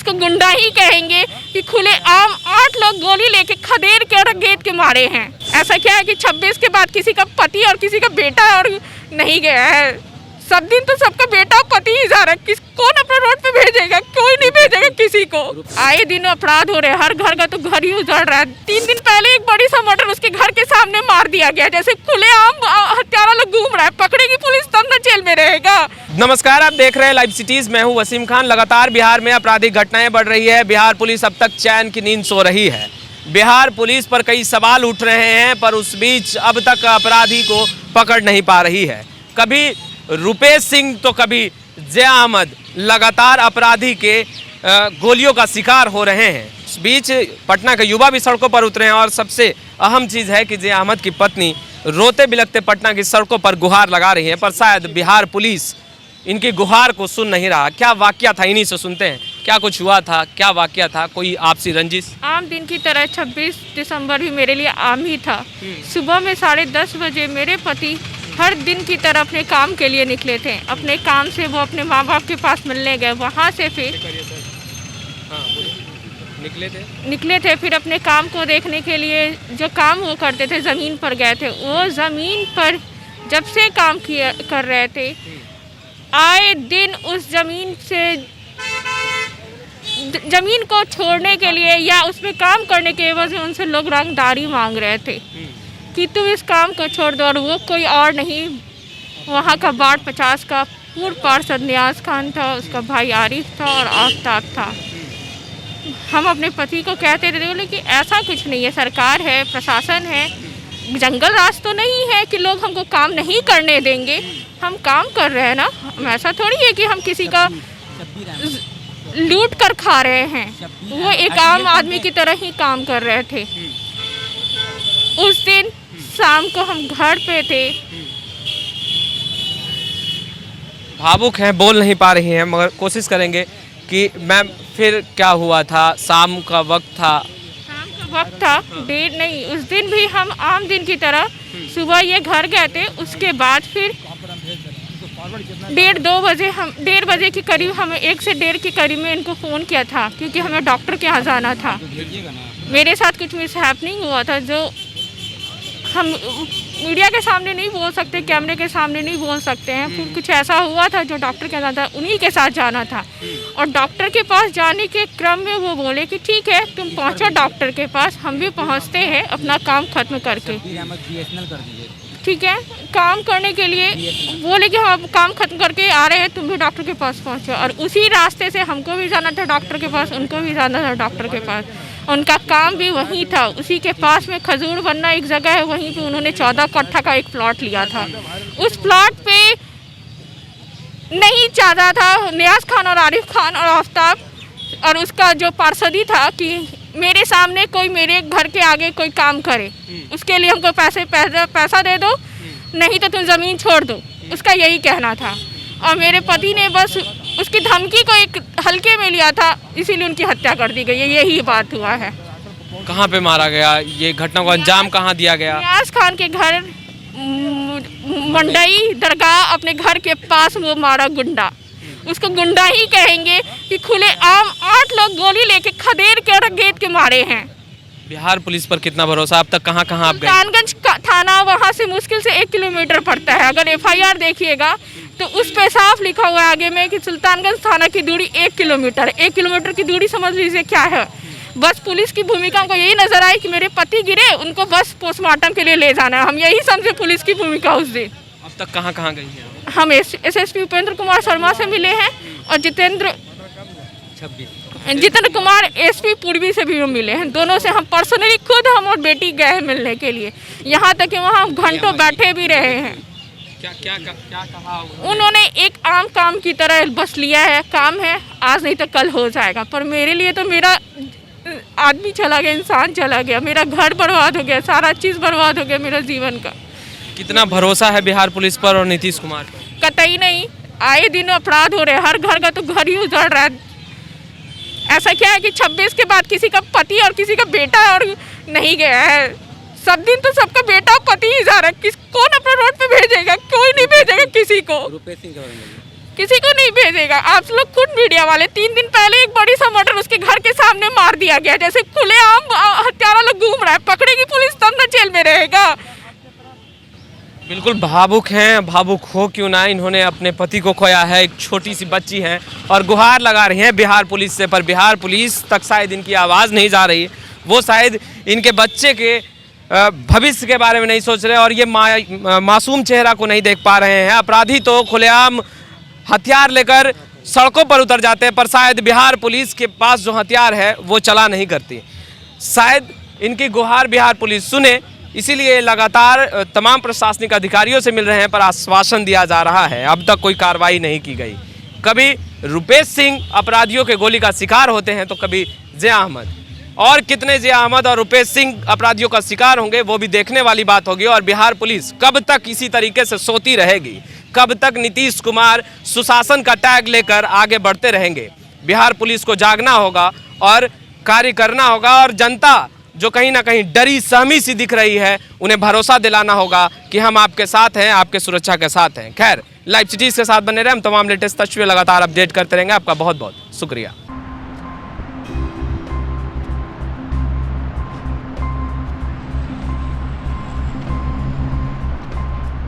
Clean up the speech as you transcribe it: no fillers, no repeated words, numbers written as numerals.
उसको गुंडा ही कहेंगे कि खुले आम 8 लोग गोली लेके खदेड़ के और गेट के मारे हैं। ऐसा क्या है कि 26 के बाद किसी का पति और किसी का बेटा और नहीं गया है। सब दिन तो सबका बेटा पति ही जा रहा है, कौन अपना रोड पे भेजेगा? कोई नहीं भेजेगा किसी को। आए दिन अपराध हो रहे हैं, हर घर का तो घर ही उजड़ रहा है। 3 दिन पहले एक बड़ी सा मर्डर उसके घर के सामने मार दिया गया, जैसे खुलेआम हत्यारा लोग घूम रहा है। पकड़ेगी पुलिस तब न जेल में रहेगा। नमस्कार, आप देख रहे हैं लाइव सिटीज। मैं हूं वसीम खान। लगातार बिहार में आपराधिक घटनाएं बढ़ रही है। बिहार पुलिस अब तक चैन की नींद सो रही है। बिहार पुलिस पर कई सवाल उठ रहे हैं, पर उस बीच अब तक अपराधी को पकड़ नहीं पा रही है। कभी रुपेश सिंह तो कभी जया अहमद लगातार अपराधी के गोलियों का शिकार हो रहे हैं। इस बीच पटना के युवा भी सड़कों पर उतरे हैं और सबसे अहम चीज़ है कि जया अहमद की पत्नी रोते बिलखते पटना की सड़कों पर गुहार लगा रही है, पर शायद बिहार पुलिस इनकी गुहार को सुन नहीं रहा। क्या वाकया था, इन्हीं से सुनते हैं। क्या कुछ हुआ था, क्या वाकया था? कोई आपसी रंजिश? आम दिन की तरह 26 दिसंबर भी मेरे लिए आम ही था। सुबह में 10:30 बजे मेरे पति हर दिन की तरह अपने काम के लिए निकले थे। अपने काम से वो अपने माँ बाप के पास मिलने गए, वहाँ से फिर निकले थे फिर अपने काम को देखने के लिए। जो काम वो करते थे ज़मीन पर गए थे। वो ज़मीन पर जब से काम कर रहे थे, आए दिन उस ज़मीन को छोड़ने के लिए या उसमें काम करने के एवज में उनसे लोग रंगदारी मांग रहे थे कि तुम इस काम को छोड़ दो। और वो कोई और नहीं, वहाँ का वार्ड 50 का पूर्व पार्षद नियाज खान था, उसका भाई आरिफ था और आफ्ताब था। हम अपने पति को कहते थे, बोले कि ऐसा कुछ नहीं है, सरकार है, प्रशासन है, जंगल राज तो नहीं है कि लोग हमको काम नहीं करने देंगे। हम काम कर रहे हैं ना, ऐसा थोड़ी है कि हम किसी का लूट कर खा रहे हैं। वो एक आम आदमी की तरह ही काम कर रहे थे। उस दिन शाम को हम घर पे थे। भावुक हैं, बोल नहीं पा रही हैं, मगर कोशिश करेंगे कि मैम फिर क्या हुआ था? शाम का वक्त था, देर नहीं। उस दिन भी हम आम दिन की तरह सुबह ये घर गए थे। उसके बाद फिर 1:30 बजे के करीब हमें 1 से 1:30 के करीब में इनको फ़ोन किया था, क्योंकि हमें डॉक्टर के यहाँ जाना था। मेरे साथ कुछ मिस हैपनिंग हुआ था जो हम मीडिया के सामने नहीं बोल सकते, कैमरे के सामने नहीं बोल सकते हैं। फिर कुछ ऐसा हुआ था जो डॉक्टर के साथ, उन्हीं के साथ जाना था। और डॉक्टर के पास जाने के क्रम में वो बोले कि ठीक है तुम पहुंचो डॉक्टर के पास, हम भी पहुंचते हैं अपना काम ख़त्म करके। ठीक है, काम करने के लिए बोले कि हम काम ख़त्म करके आ रहे हैं, तुम भी डॉक्टर के पास पहुँचो। और उसी रास्ते से हमको भी जाना था डॉक्टर के पास, उनको भी जाना था डॉक्टर के पास। उनका काम भी वहीं था, उसी के पास में खजूर बनना एक जगह है, वहीं पे उन्होंने 14 कट्ठा का एक प्लॉट लिया था। उस प्लॉट पे नहीं चाहता था नियाज खान और आरिफ खान और आफ्ताब और उसका जो पार्षदी था कि मेरे सामने कोई मेरे घर के आगे कोई काम करे, उसके लिए हमको पैसा दे दो, नहीं तो तुम ज़मीन छोड़ दो। उसका यही कहना था। और मेरे पति ने बस उसकी धमकी को एक हल्के में लिया था, इसीलिए उनकी हत्या कर दी गई है। यही बात हुआ है। कहाँ पे मारा गया? ये घटना को अंजाम कहाँ दिया गया? नियाज खान के घर मंडई दरगाह अपने घर के पास वो मारा गुंडा। उसको गुंडा ही कहेंगे कि खुले आम 8 लोग गोली लेके खदेड़ के और गेट के मारे हैं। बिहार पुलिस पर कितना भरोसा? अब तक कहाँ कहाँ आप गए? सुल्तानगंज थाना वहाँ से मुश्किल से 1 किलोमीटर पड़ता है। अगर FIR देखिएगा तो उस पे साफ लिखा हुआ है आगे में कि सुल्तानगंज थाना की दूरी 1 किलोमीटर। 1 किलोमीटर की दूरी समझ लीजिए क्या है। बस पुलिस की भूमिका को यही नजर आई कि मेरे पति गिरे, उनको बस पोस्टमार्टम के लिए ले जाना है। हम यही समझे पुलिस की भूमिका उस दिन। अब तक कहाँ कहाँ गई हैं? हम SSP उपेंद्र कुमार शर्मा से मिले हैं और जितेंद्र कुमार SP पूर्वी से भी मिले हैं। दोनों से हम पर्सनली खुद हम और बेटी गए हैं मिलने के लिए। यहाँ तक कि वहाँ हम घंटों बैठे भी रहे हैं। क्या कहा उन्होंने? एक आम काम की तरह बस लिया है, काम है, आज नहीं तो कल हो जाएगा। पर मेरे लिए तो मेरा आदमी चला गया, इंसान चला गया, मेरा घर बर्बाद हो गया, सारा चीज़ बर्बाद हो गया मेरा जीवन का। कितना भरोसा है बिहार पुलिस पर और नीतीश कुमार पर? कतई नहीं। आए दिन अपराध हो रहे हैं, हर घर का तो घर ही उजड़ रहा है। ऐसा क्या है कि 26 के बाद किसी का पति और किसी का बेटा और नहीं गया है। सब दिन तो सबका बेटा और पति ही जा रहा है, कौन अपना रोड पे भेजेगा? कोई नहीं भेजेगा किसी को। किसी को नहीं भेजेगा। आप लोग खुद मीडिया वाले, 3 दिन पहले एक बड़ी सा मर्डर उसके घर के सामने मार दिया गया, जैसे खुलेआम हत्यारा लोग घूम रहा है, पकड़ेगी पुलिस तब ना जेल में रहेगा। बिल्कुल भावुक हैं, भावुक हो क्यों ना, इन्होंने अपने पति को खोया है, एक छोटी सी बच्ची है और गुहार लगा रही हैं बिहार पुलिस से, पर बिहार पुलिस तक शायद इनकी आवाज़ नहीं जा रही। वो शायद इनके बच्चे के भविष्य के बारे में नहीं सोच रहे और ये मासूम चेहरा को नहीं देख पा रहे हैं। अपराधी तो खुलेआम हथियार लेकर सड़कों पर उतर जाते हैं, पर शायद बिहार पुलिस के पास जो हथियार है वो चला नहीं करती। शायद इनकी गुहार बिहार पुलिस सुने, इसीलिए लगातार तमाम प्रशासनिक अधिकारियों से मिल रहे हैं, पर आश्वासन दिया जा रहा है, अब तक कोई कार्रवाई नहीं की गई। कभी रुपेश सिंह अपराधियों के गोली का शिकार होते हैं तो कभी जिया अहमद, और कितने जिया अहमद और रुपेश सिंह अपराधियों का शिकार होंगे वो भी देखने वाली बात होगी। और बिहार पुलिस कब तक इसी तरीके से सोती रहेगी, कब तक नीतीश कुमार सुशासन का टैग लेकर आगे बढ़ते रहेंगे। बिहार पुलिस को जागना होगा और कार्य करना होगा, और जनता जो कहीं ना कहीं डरी सहमी सी दिख रही है उन्हें भरोसा दिलाना होगा कि हम आपके साथ हैं, आपके सुरक्षा के साथ हैं। खैर, लाइव सिटीज के साथ बने रहे, हम तमाम लेटेस्ट तस्वीरें लगातार अपडेट करते रहेंगे। आपका बहुत बहुत शुक्रिया।